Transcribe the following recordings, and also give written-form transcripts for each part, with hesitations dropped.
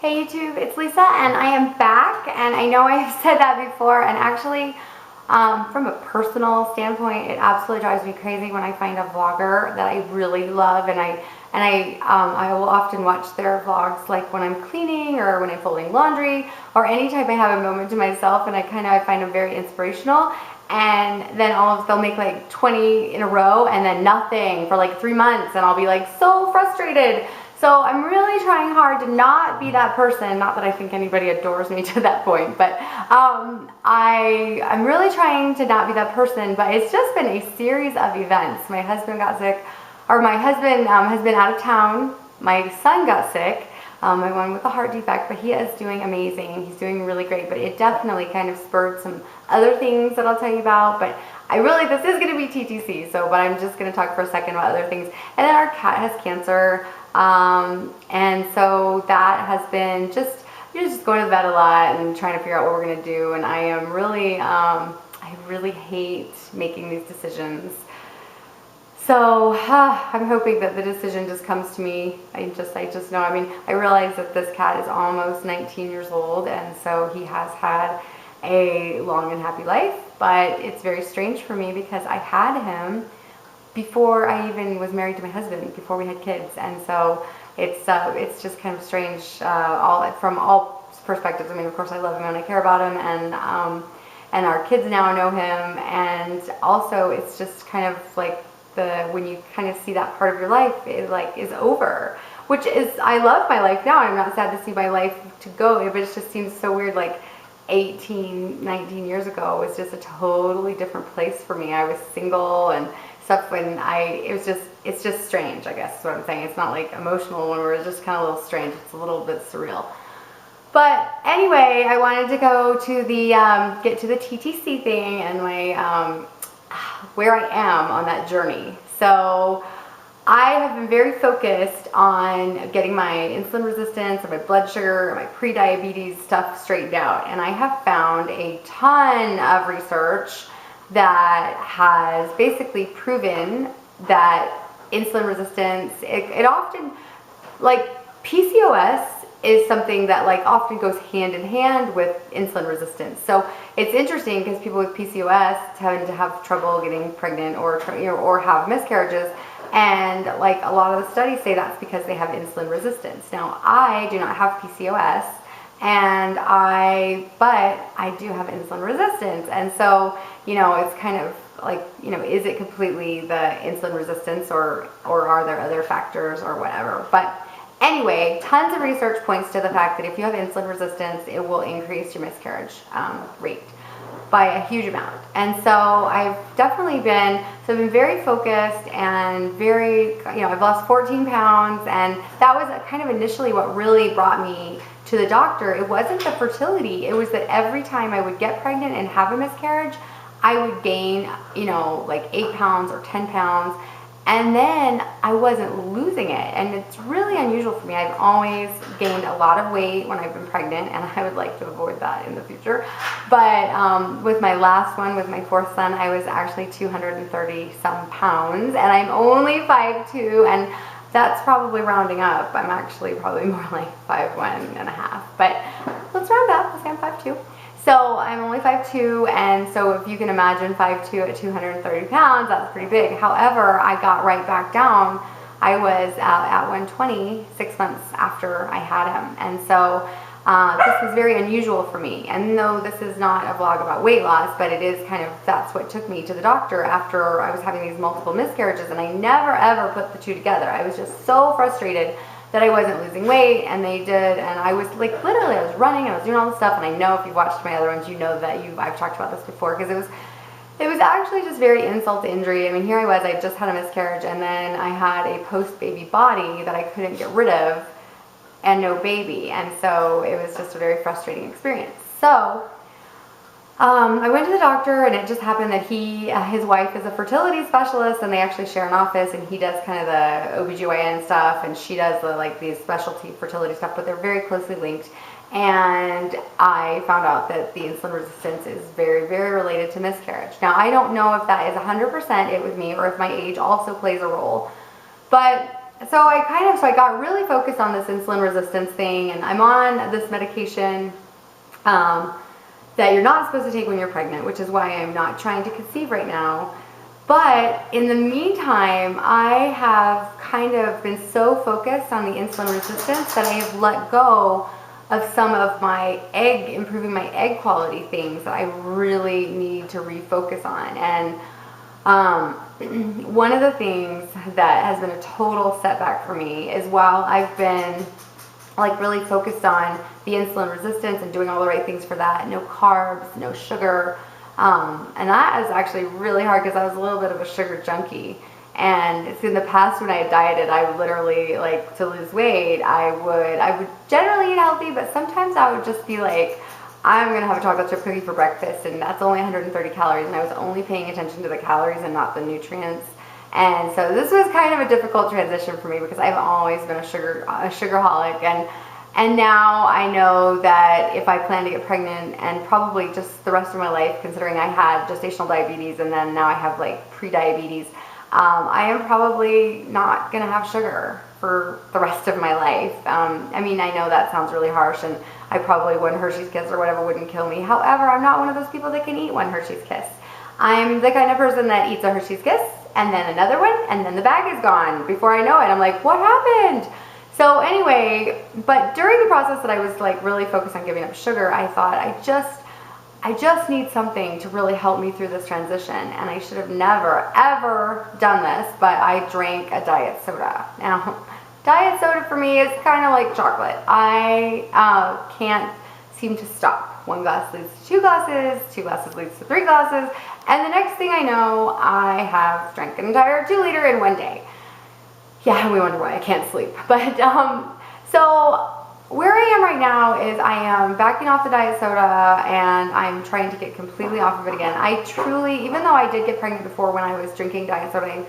Hey YouTube, it's Lisa and I am back, and I know I've said that before, and actually from a personal standpoint it absolutely drives me crazy when I find a vlogger that I really love, and I will often watch their vlogs like when I'm cleaning or when I'm folding laundry or anytime I have a moment to myself, and I find them very inspirational. And then they'll make like 20 in a row and then nothing for like 3 months, and I'll be like so frustrated. So I'm really trying hard to not be that person. Not that I think anybody adores me to that point, but I'm really trying to not be that person. But it's just been a series of events. My husband got sick, or my husband has been out of town. My son got sick, my one with a heart defect, but he is doing amazing. He's doing really great, but it definitely kind of spurred some other things that I'll tell you about. But this is going to be TTC, but I'm just going to talk for a second about other things. And then our cat has cancer. And so that has been just going to the vet a lot and trying to figure out what we're going to do. And I am really, I really hate making these decisions. So I'm hoping that the decision just comes to me. I just know, I realize that this cat is almost 19 years old, and so he has had a long and happy life, but it's very strange for me because I had him before I even was married to my husband, before we had kids, and so it's just kind of strange from all perspectives. Of course I love him and I care about him, and our kids now know him, and also it's just kind of like when you kind of see that part of your life is over, which is, I love my life now. I'm not sad to see my life to go, but it just seems so weird. Like 18, 19 years ago was just a totally different place for me. I was single and stuff it's just strange, I guess is what I'm saying. It's not like emotional when we're just kind of a little strange. It's a little bit surreal. But anyway, I wanted to go to get to the TTC thing and where I am on that journey. So I have been very focused on getting my insulin resistance and my blood sugar and my pre-diabetes stuff straightened out. And I have found a ton of research that has basically proven that insulin resistance, it often, like PCOS is something that often goes hand in hand with insulin resistance. So it's interesting because people with PCOS tend to have trouble getting pregnant or have miscarriages, and a lot of the studies say that's because they have insulin resistance. Now I do not have PCOS, but I do have insulin resistance, and so it's kind of like, is it completely the insulin resistance, or are there other factors or whatever? But anyway, tons of research points to the fact that if you have insulin resistance, it will increase your miscarriage rate by a huge amount. And so I've definitely been very focused and I've lost 14 pounds, and that was kind of initially what really brought me to the doctor. It wasn't the fertility, it was that every time I would get pregnant and have a miscarriage, I would gain, like 8 pounds or 10 pounds, and then I wasn't losing it. And it's really unusual for me. I've always gained a lot of weight when I've been pregnant, and I would like to avoid that in the future. But with my last one, with my fourth son, I was actually 230 some pounds, and I'm only 5'2", and that's probably rounding up. I'm actually probably more like 5'1 and a half, but let's round up. Let's say I'm 5'2". So I'm only 5'2", and so if you can imagine 5'2" at 230 pounds, that's pretty big. However, I got right back down. I was at 120 6 months after I had him, and so this was very unusual for me. And no, this is not a vlog about weight loss, but it is that's what took me to the doctor after I was having these multiple miscarriages, and I never ever put the two together. I was just so frustrated that I wasn't losing weight, and they did, and I was literally, I was running and I was doing all this stuff. And I know if you've watched my other ones, you know that I've talked about this before, because it was actually just very insult to injury. Here I was, I just had a miscarriage, and then I had a post-baby body that I couldn't get rid of, and no baby, and so it was just a very frustrating experience. So I went to the doctor, and it just happened that his wife is a fertility specialist, and they actually share an office, and he does kind of the OBGYN stuff, and she does these specialty fertility stuff, but they're very closely linked. And I found out that the insulin resistance is very, very related to miscarriage. Now, I don't know if that is 100% it with me, or if my age also plays a role, but so I got really focused on this insulin resistance thing, and I'm on this medication that you're not supposed to take when you're pregnant, which is why I'm not trying to conceive right now. But in the meantime, I have kind of been so focused on the insulin resistance that I have let go of some of my improving my egg quality things that I really need to refocus on. And one of the things that has been a total setback for me is while I've been like really focused on the insulin resistance and doing all the right things for that, no carbs, no sugar, and that is actually really hard because I was a little bit of a sugar junkie. And it's in the past when I had dieted, I would literally, like, to lose weight, I would generally eat healthy, but sometimes I would just be like, I'm going to have a chocolate chip cookie for breakfast, and that's only 130 calories, and I was only paying attention to the calories and not the nutrients. And so this was kind of a difficult transition for me because I've always been a sugarholic, and now I know that if I plan to get pregnant and probably just the rest of my life, considering I had gestational diabetes and then now I have like pre-diabetes, I am probably not going to have sugar for the rest of my life. I mean, I know that sounds really harsh, and I probably one Hershey's Kiss or whatever wouldn't kill me. However, I'm not one of those people that can eat one Hershey's Kiss. I'm the kind of person that eats a Hershey's Kiss and then another one, and then the bag is gone before I know it. I'm like, what happened? So anyway, but during the process that I was like really focused on giving up sugar, I thought I just need something to really help me through this transition, and I should have never ever done this, but I drank a diet soda. Now, diet soda for me is kind of like chocolate. I can't seem to stop. One glass leads to 2 glasses, 2 glasses leads to 3 glasses, and the next thing I know, I have drank an entire 2 liter in one day. Yeah, we wonder why I can't sleep. But so where I am right now is I am backing off the diet soda, and I'm trying to get completely off of it again. I truly, even though I did get pregnant before when I was drinking diet soda,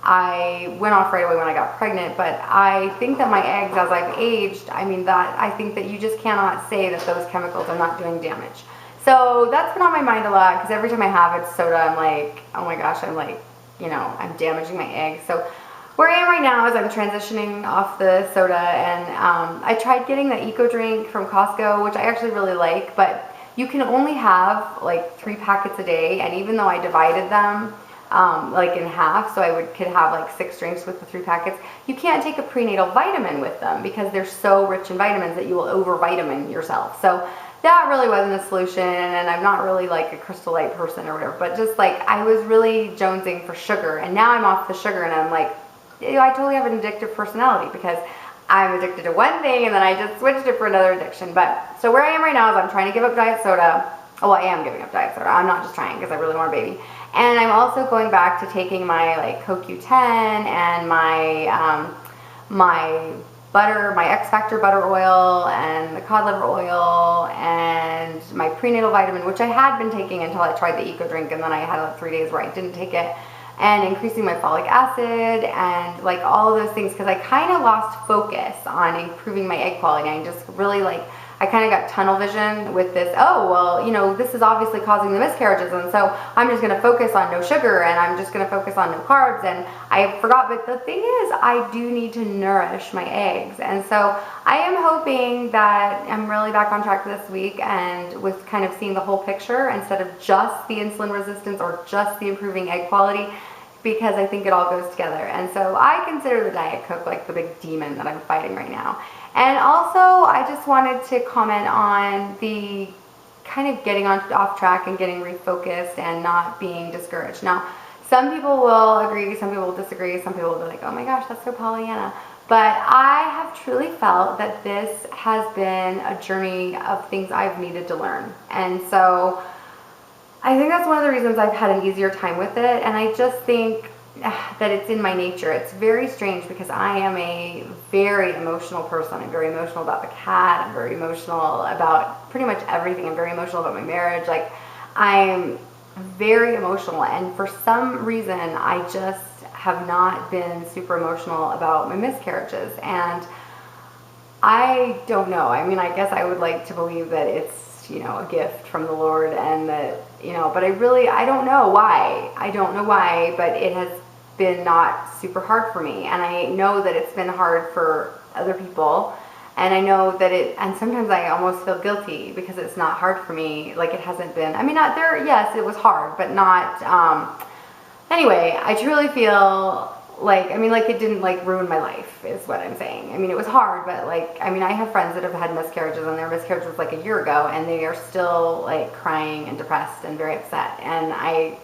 I went off right away when I got pregnant, but I think that my eggs, as I've aged, I think that you just cannot say that those chemicals are not doing damage. So that's been on my mind a lot, because every time I have it soda, I'm like, oh my gosh, I'm like, I'm damaging my eggs. So where I am right now is I'm transitioning off the soda, and I tried getting the Eco Drink from Costco, which I actually really like, but you can only have like 3 packets a day, and even though I divided them like in half, so I could have like 6 drinks with the 3 packets, you can't take a prenatal vitamin with them because they're so rich in vitamins that you will over-vitamin yourself. So that really wasn't a solution, and I'm not really like a Crystal Light person or whatever, but just like I was really jonesing for sugar, and now I'm off the sugar, and I'm like, I totally have an addictive personality because I'm addicted to one thing and then I just switched it for another addiction. But so where I am right now is I'm trying to give up diet soda. Oh, I am giving up diet soda. I'm not just trying because I really want a baby. And I'm also going back to taking my like CoQ10 and my my butter, my X Factor butter oil, and the cod liver oil, and my prenatal vitamin, which I had been taking until I tried the Eco Drink, and then I had like 3 days where I didn't take it. And increasing my folic acid and like all of those things, because I kind of lost focus on improving my egg quality. I just really I kind of got tunnel vision with this, oh, well, this is obviously causing the miscarriages, and so I'm just going to focus on no sugar, and I'm just going to focus on no carbs, and I forgot, but the thing is, I do need to nourish my eggs, and so I am hoping that I'm really back on track this week, and with kind of seeing the whole picture instead of just the insulin resistance or just the improving egg quality, because I think it all goes together. And so I consider the Diet Coke like the big demon that I'm fighting right now. And also, I just wanted to comment on the kind of getting off track and getting refocused and not being discouraged. Now, some people will agree, some people will disagree, some people will be like, oh my gosh, that's so Pollyanna. But I have truly felt that this has been a journey of things I've needed to learn. And so I think that's one of the reasons I've had an easier time with it, and I just think that it's in my nature. It's very strange because I am a very emotional person. I'm very emotional about the cat. I'm very emotional about pretty much everything. I'm very emotional about my marriage. Like, I'm very emotional, and for some reason I just have not been super emotional about my miscarriages, and I don't know. I mean, I guess I would like to believe that it's a gift from the Lord, and that, but I don't know why. I don't know why, but it has been not super hard for me, and I know that it's been hard for other people, and I know that and sometimes I almost feel guilty because it's not hard for me, like it hasn't been, I mean, not there, yes, it was hard, but not, anyway, I truly feel like, I mean, like it didn't like ruin my life is what I'm saying. I mean, it was hard, but like, I mean, I have friends that have had miscarriages, and their miscarriage was like a year ago, and they are still like crying and depressed and very upset, and I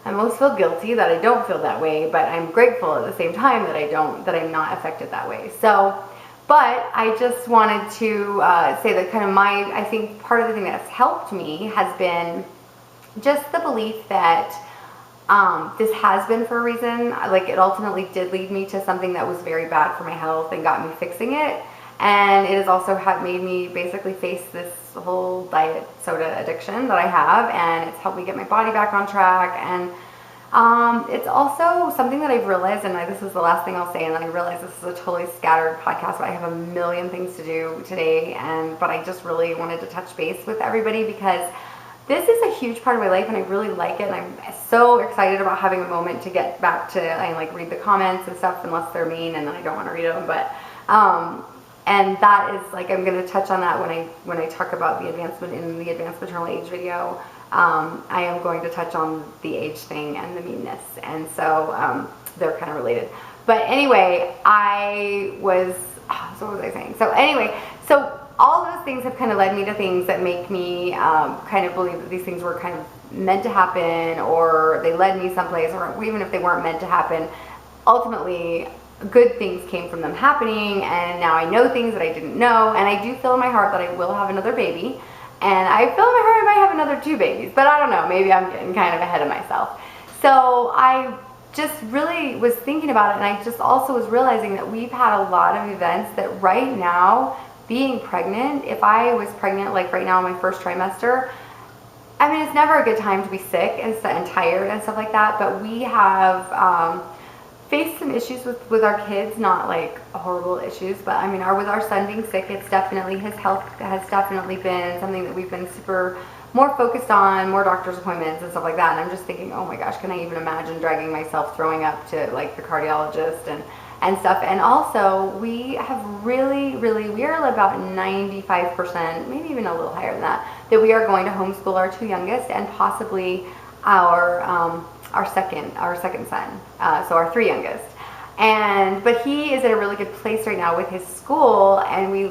almost feel guilty that I don't feel that way, but I'm grateful at the same time that I'm not affected that way. So, but I just wanted to say that kind of I think part of the thing that's helped me has been just the belief that this has been for a reason. Like it ultimately did lead me to something that was very bad for my health and got me fixing it. And it has also made me basically face this whole diet soda addiction that I have, and it's helped me get my body back on track. And it's also something that I've realized, and this is the last thing I'll say, and then I realize this is a totally scattered podcast, but I have a million things to do today, but I just really wanted to touch base with everybody because this is a huge part of my life, and I really like it, and I'm so excited about having a moment to get back to, I like read the comments and stuff, unless they're mean, and then I don't want to read them, but, and that is like, I'm going to touch on that when I talk about the advancement in the advanced maternal age video. I am going to touch on the age thing and the meanness, and so they're kind of related. But anyway, what was I saying? So anyway, so all those things have kind of led me to things that make me kind of believe that these things were kind of meant to happen, or they led me someplace, or even if they weren't meant to happen, ultimately good things came from them happening, and now I know things that I didn't know, and I do feel in my heart that I will have another baby, and I feel in my heart I might have another 2 babies, but I don't know, maybe I'm getting kind of ahead of myself. So I just really was thinking about it, and I just also was realizing that we've had a lot of events that right now, being pregnant, if I was pregnant like right now in my first trimester, I mean, it's never a good time to be sick and tired and stuff like that, but we have faced some issues with our kids, not like horrible issues, but I mean, with our son being sick, it's definitely, his health has definitely been something that we've been more focused on, more doctor's appointments and stuff like that, and I'm just thinking, oh my gosh, can I even imagine dragging myself throwing up to like the cardiologist and stuff. And also, we have we are about 95%, maybe even a little higher than that we are going to homeschool our 2 youngest, and possibly our second son, so our 3 youngest. But he is at a really good place right now with his school,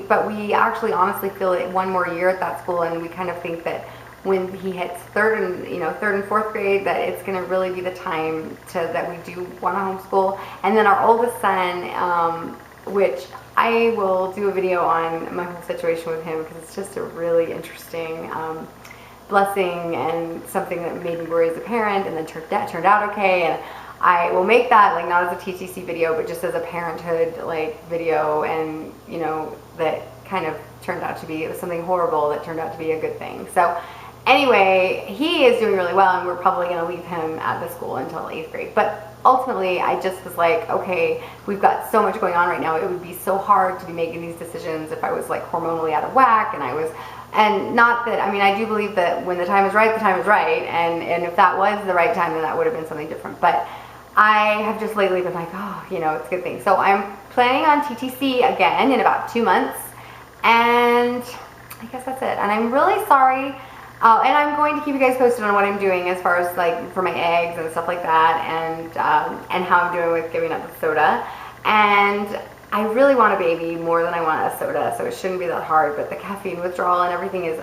but we actually honestly feel it 1 more year at that school, and we kind of think that when he hits 3rd and 4th grade, that it's going to really be the time that we do want to homeschool. And then our oldest son, which I will do a video on my whole situation with him, because it's just a really interesting blessing and something that made me worry as a parent, and then turned out okay. And I will make that like not as a TTC video, but just as a parenthood like video, and that kind of turned out to be, it was something horrible that turned out to be a good thing. So anyway, he is doing really well, and we're probably going to leave him at the school until 8th grade. But ultimately, I just was like, okay, we've got so much going on right now. It would be so hard to be making these decisions if I was like hormonally out of whack, and not that, I mean, I do believe that when the time is right, the time is right, and if that was the right time, then that would have been something different. But I have just lately been like, oh, it's a good thing. So I'm planning on TTC again in about 2 months, and I guess that's it. And I'm really sorry. And I'm going to keep you guys posted on what I'm doing as far as like for my eggs and stuff like that, and how I'm doing with giving up the soda. And I really want a baby more than I want a soda, so it shouldn't be that hard. But the caffeine withdrawal and everything is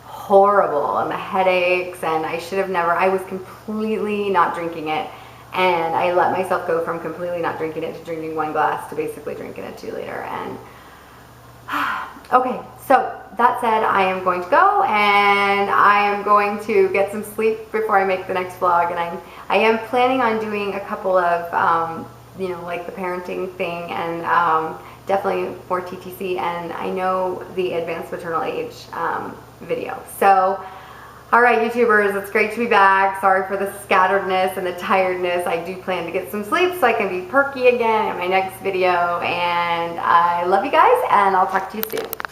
horrible, and the headaches, and I was completely not drinking it, and I let myself go from completely not drinking it to drinking 1 glass to basically drinking it 2 later. And okay, so that said, I am going to go, and I am going to get some sleep before I make the next vlog, and I am planning on doing a couple of like the parenting thing, and definitely for TTC, and I know the advanced maternal age video. So all right, YouTubers, it's great to be back. Sorry for the scatteredness and the tiredness. I do plan to get some sleep so I can be perky again in my next video, and I love you guys, and I'll talk to you soon.